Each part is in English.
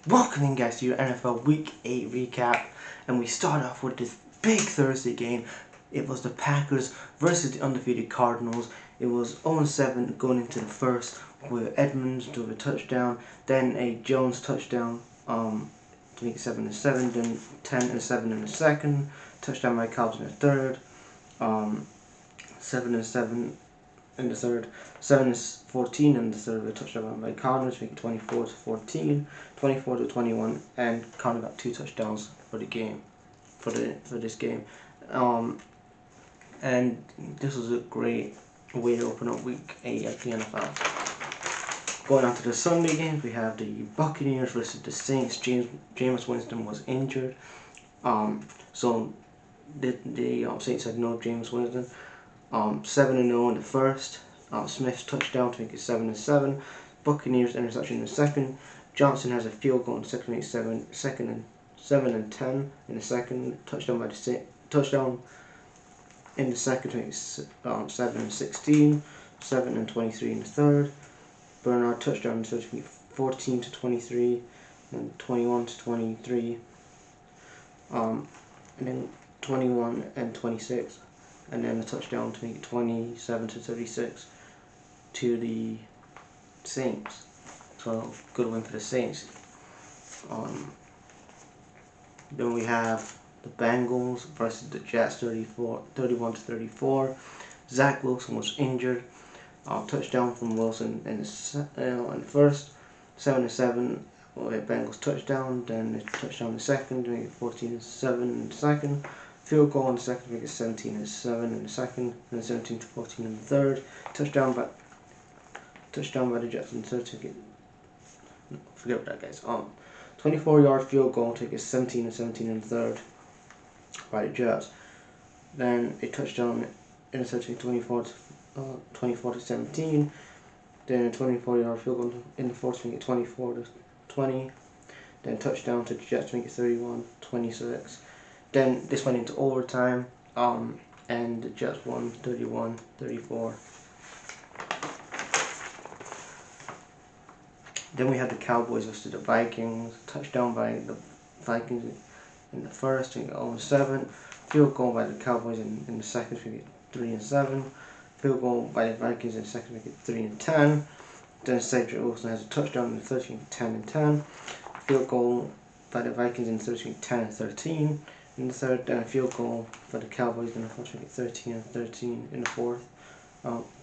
Welcome in, guys, to your NFL Week 8 recap, and we start off with this big Thursday game. It was the Packers versus the undefeated Cardinals. It was 0-7 going into the first, where Edmonds drove a touchdown, then a Jones touchdown to make it 7-7, then 10-7 in the second, touchdown by Cobbs in the third, 7-7 in the third, 7-14 in the third, with a touchdown by Connors, making 24-14, 24-21, and Connor got 2 touchdowns for the game, for this game, and this was a great way to open up Week 8 at the NFL. Going on to the Sunday games, we have the Buccaneers versus the Saints. Jameis Winston was injured, so the Saints had no Jameis Winston. 7-0 in the first. Smith's touchdown to make it 7-7. Buccaneers interception in the second. Johnson has a field goal in the second, make 7-10 in the second. Touchdown in the second to make it 7-16. 7-23 in the third. Bernard touchdown in the third to make 14-23 and 21-23. And then 21-26. And then a touchdown to make it 27-36 to the Saints. So good win for the Saints. Then we have the Bengals versus the Jets, 31-34. Zach Wilson was injured. Touchdown from Wilson in the first, 7-7. Bengals touchdown. Then a touchdown in the second, to make it 14-7 in the second. Field goal in the second to make it 17-7 in the second, and 17-14 in the third. Touchdown by the Jets in the third to get. Forget about that, guys. 24-yard field goal to make it 17-17 in the third by the Jets. Then a touchdown interception 24-17. Then a 24-yard field goal in the fourth to make it 24-20. Then touchdown to the Jets to make it 31-26. Then this went into overtime, and the Jets won 31-34. Then we had the Cowboys versus the Vikings. Touchdown by the Vikings in the first, 0-7. Field goal by the Cowboys in the second, 3-7. Field goal by the Vikings in the second, 3-10. Then Cedric Wilson has a touchdown in the third, 10-10. Field goal by the Vikings in the third, 10-13. In the third, then a field goal for the Cowboys in the fourth, 13-13 in the fourth.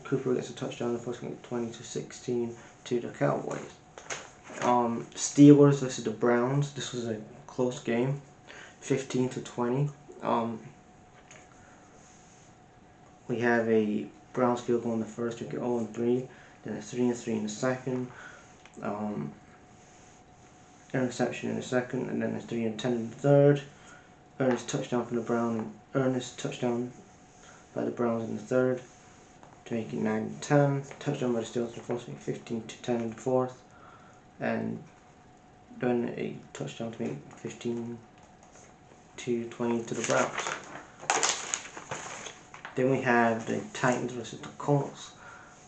Cooper gets a touchdown in the fourth, 20-16 to the Cowboys. Steelers versus the Browns. This was a close game, 15-20. We have a Browns field goal in the first, 0-3. Then a 3-3 in the second. Interception in the second, and then a 3-10 in the third. Ernest touchdown from the Browns. Ernest touchdown by the Browns in the third to make it 9-10. Touchdown by the Steelers in the fourth, 15-10 in the fourth, and then a touchdown to make it 15-20 to the Browns. Then we have the Titans versus the Colts.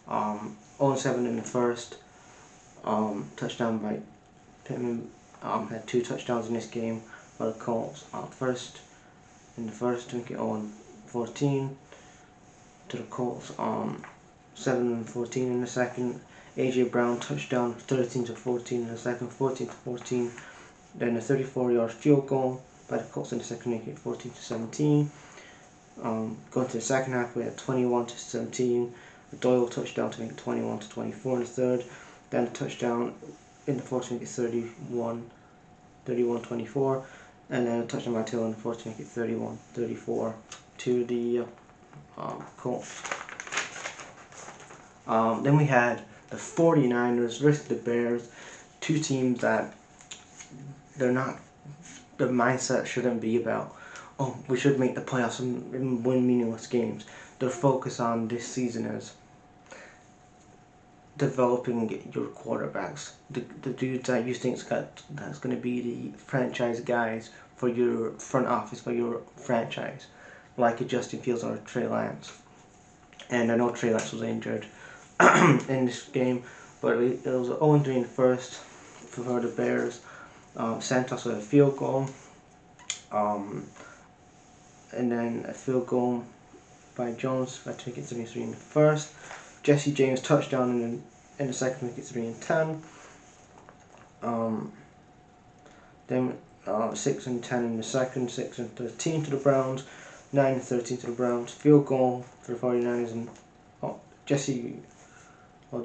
0-7 in the first. Touchdown by Pittman. Had 2 touchdowns in this game for the Colts. In the first, to make it 0-14 to the Colts. 7-14 in the second. AJ Brown touchdown, 13-14 in the second, 14-14. Then a 34-yard field goal by the Colts in the second, make it 14-17. Going to the second half, we had 21-17. Doyle touchdown to make it 21-24 in the third. Then a touchdown in the fourth to make it 31-24. And then a touchdown by Till in the fourth to make it 31-34 to the Colts. Then we had the 49ers versus the Bears. 2 teams that the mindset shouldn't be about, oh, we should make the playoffs and win meaningless games. Their focus on this season is developing your quarterbacks, the dudes that you think that's going to be the franchise guys for your front office, for your franchise, like a Justin Fields or Trey Lance. And I know Trey Lance was injured in this game, but it was 0-3 in the first for the Bears. Santos with a field goal. And then a field goal by Jones to make it 3-3 in the first. Jesse James touchdown in the second to make it 3-10. Then 6-10 in the second, 6-13 to the Browns, 9-13 to the Browns. Field goal for the 49ers and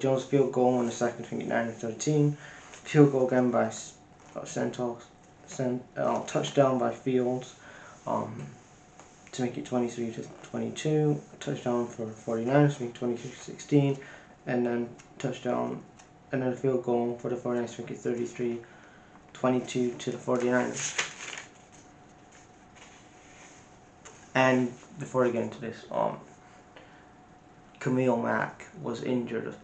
Jones field goal in the second to make it 9-13. Field goal again by Santos. Touchdown by Fields to make it 23-22. A touchdown for 49ers to make it 26-16. And then touchdown and then a field goal for the 49ers to make it 33-22 to the 49ers. And before I get into this, Khalil Mack was injured,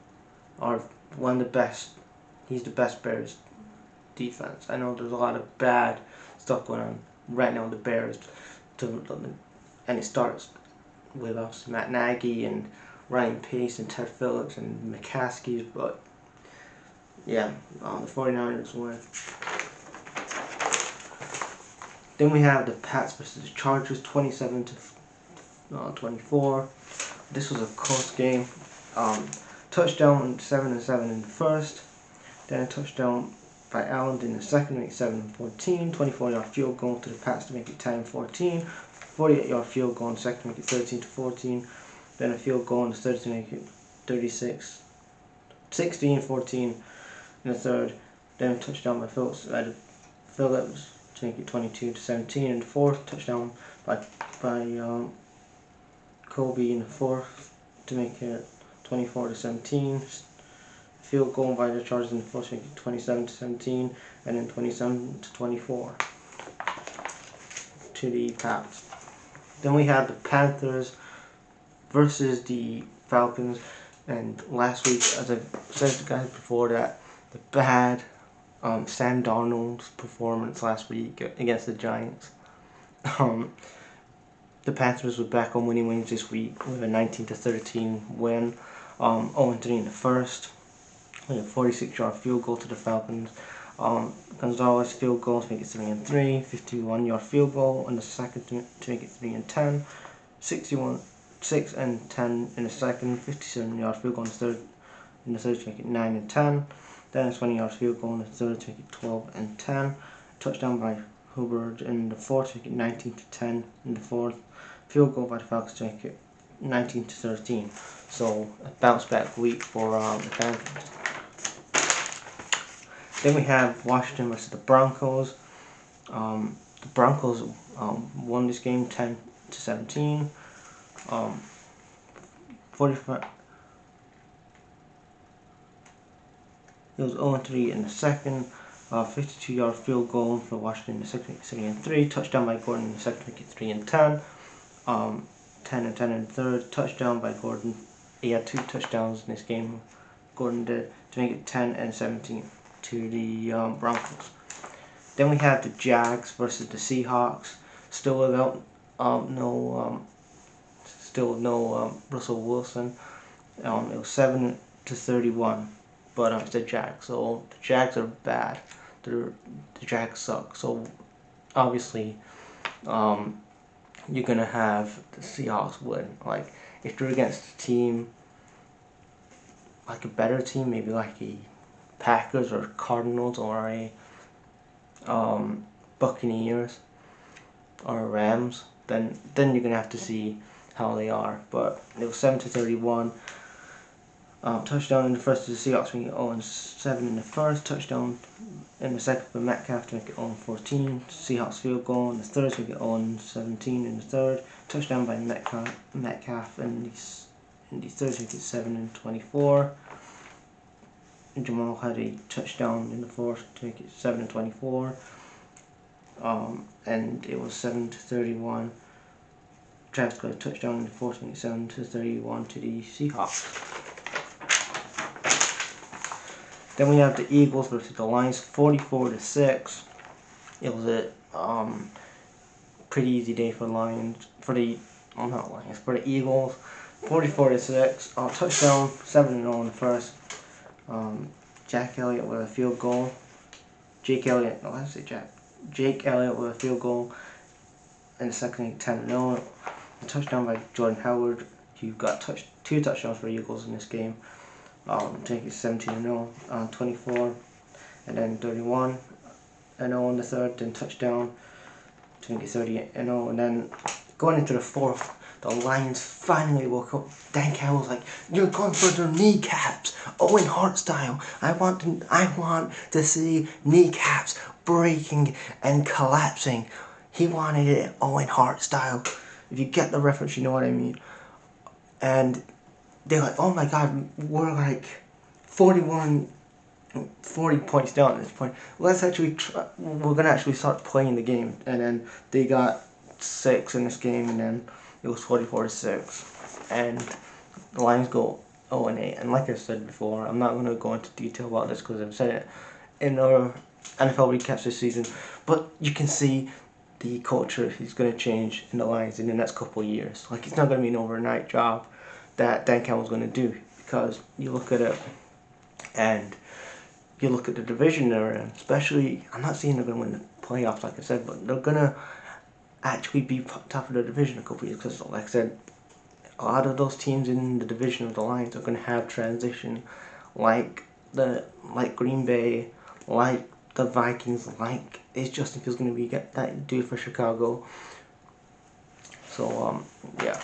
or one of the best. He's the best Bears defense. I know there's a lot of bad stuff going on right now with the Bears, and it starts with us, Matt Nagy and Ryan Pace and Ted Phillips and McCaskey, but yeah, the 49ers win. Then we have the Pats versus the Chargers, 27-24. This was a close game. Touchdown 7-7 in the first. Then a touchdown by Allen in the second to make it 7-14. 24-yard field goal to the Pats to make it 10-14. 48-yard field goal in the second to make it 13-14. Then a field goal in the third to make it 16-14 in the third. Then a touchdown by Phillips to make it 22-17 in the fourth. Touchdown by Kobe in the fourth to make it 24-17. Field goal by the Chargers in the fourth to make it 27-17, and then 27-24 to the Pats. Then we have the Panthers versus the Falcons, and last week, as I said to guys before that, the bad Sam Darnold's performance last week against the Giants. The Panthers were back on winning ways this week with a 19-13 win. 0-3 in the first. With a 46-yard field goal to the Falcons. Gonzalez field goal to make it 3-3. 51-yard field goal in the second to make it 3-10. 6-10 in the second. 57-yard field goal in the third to make it 9-10. Then a 20-yard field goal in the third to make it 12-10. Touchdown by Hubbard in the fourth to make it 19-10 in the fourth. Field goal by the Falcons to make it 19-13. So a bounce back week for the Panthers. Then we have Washington versus the Broncos. The Broncos won this game 10-17. 45. It was 0-3 in the second. 52-yard field goal for Washington in the second, 3-3. Touchdown by Gordon in the second, 3-10. 10-10 in the third. Touchdown by Gordon. He had 2 touchdowns in this game. Gordon did to make it 10-17 to the Broncos. Then we have the Jags versus the Seahawks. Still without no Russell Wilson. It was 7-31. But it's the Jags, so the Jags are bad. The Jags suck. So obviously, you're gonna have the Seahawks win. Like if you're against a team, like a better team, maybe like a Packers or Cardinals or a Buccaneers or Rams, then you're gonna have to see how they are. But it was 7-31. Touchdown in the first to the Seahawks, making it 0-7 in the first. Touchdown in the second for Metcalf to make it 0-14. Seahawks field goal in the third to make it 0-17 in the third. Touchdown by Metcalf in the third to make it 7-24. And Jamal had a touchdown in the fourth to make it 7-24. And it was 7-31. Travis got a touchdown in the fourth to make it 7-31 to the Seahawks. Then we have the Eagles versus the Lions, 44-6. It was a pretty easy day for the Lions, for the Eagles, 44-6. Touchdown, 7-0 in the first. Jack Elliott with a field goal Jake Elliott with a field goal in the second, 10-0. A touchdown by Jordan Howard. You got two touchdowns for Eagles in this game. To make it 17-0 on 24, and then 31-0 in the third, then touchdown to make it 38-0, and then going into the fourth, the Lions finally woke up. Dan Campbell's like, "You're going for their kneecaps, Owen Hart style. I want to see kneecaps breaking and collapsing." He wanted it Owen Hart style. If you get the reference, you know what I mean. And they're like, "Oh my God, we're like 40 points down at this point. Let's actually we're gonna actually start playing the game." And then they got 6 in this game, and then it was 44-6, and the Lions go 0-8. And like I said before, I'm not gonna go into detail about this because I've said it in our NFL recaps this season. But you can see the culture is gonna change in the Lions in the next couple of years. Like, it's not gonna be an overnight job that Dan Campbell's going to do, because you look at it and you look at the division they're in, especially, I'm not saying they're going to win the playoffs like I said, but they're going to actually be top of the division a couple of years, because like I said, a lot of those teams in the division of the Lions are going to have transition, like Green Bay, like the Vikings, like it's Justin Fields going to be that dude for Chicago. So yeah.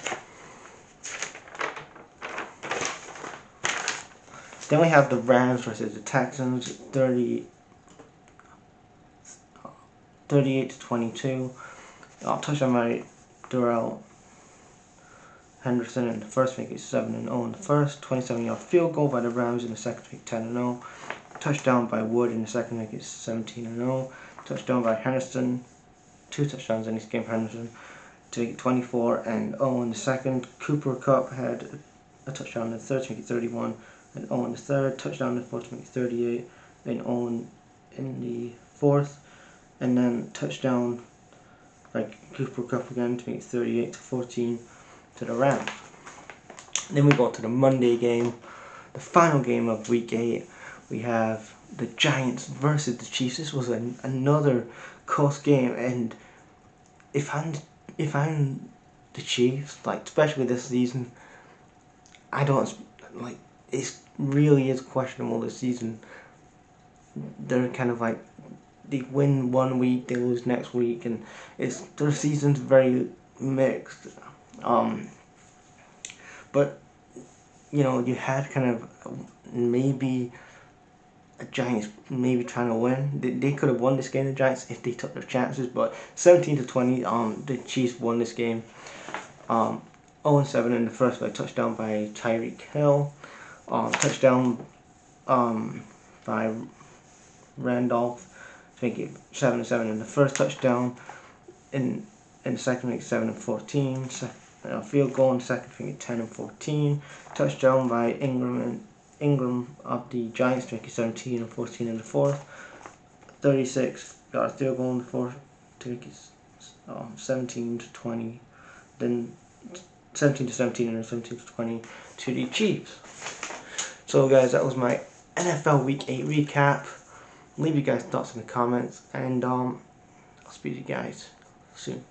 Then we have the Rams versus the Texans, 38-22. Touchdown by Darrell Henderson in the first, make it 7-0 in the first. 27-yard field goal by the Rams in the second, make it 10-0. Touchdown by Wood in the second, make it 17-0. Touchdown by Henderson, 2 touchdowns in this game for Henderson, to make it 24-0 in the second. Cooper Kupp had a touchdown in the third, to make it 31. And 0 in the third, touchdown in the fourth to make it 38, then 0 in the fourth, and then touchdown by Cooper Kupp again to make it 38-14 to the Rams. Then we go to the Monday game, the final game of Week 8. We have the Giants versus the Chiefs. This was another close game, and if I'm the Chiefs, like especially this season, I don't like. It really is questionable this season. They're kind of like, they win one week, they lose next week, and their season's very mixed. But you know, you had kind of maybe a Giants maybe trying to win. They could have won this game, the Giants, if they took their chances. But 17-20, the Chiefs won this game. 0-7 in the first by touchdown by Tyreek Hill. Touchdown by Randolph to make it 7-7 in the first. Touchdown in the second, make it 7-14. Field goal in the second, make it 10-14. Touchdown by Ingram of the Giants to make it 17-14 in the fourth. 36-yard field goal in the fourth to make it 17-20. Then 17-17 and 17-20 to the Chiefs. So guys, that was my NFL Week 8 recap. Leave your guys' thoughts in the comments, and I'll speak to you guys soon.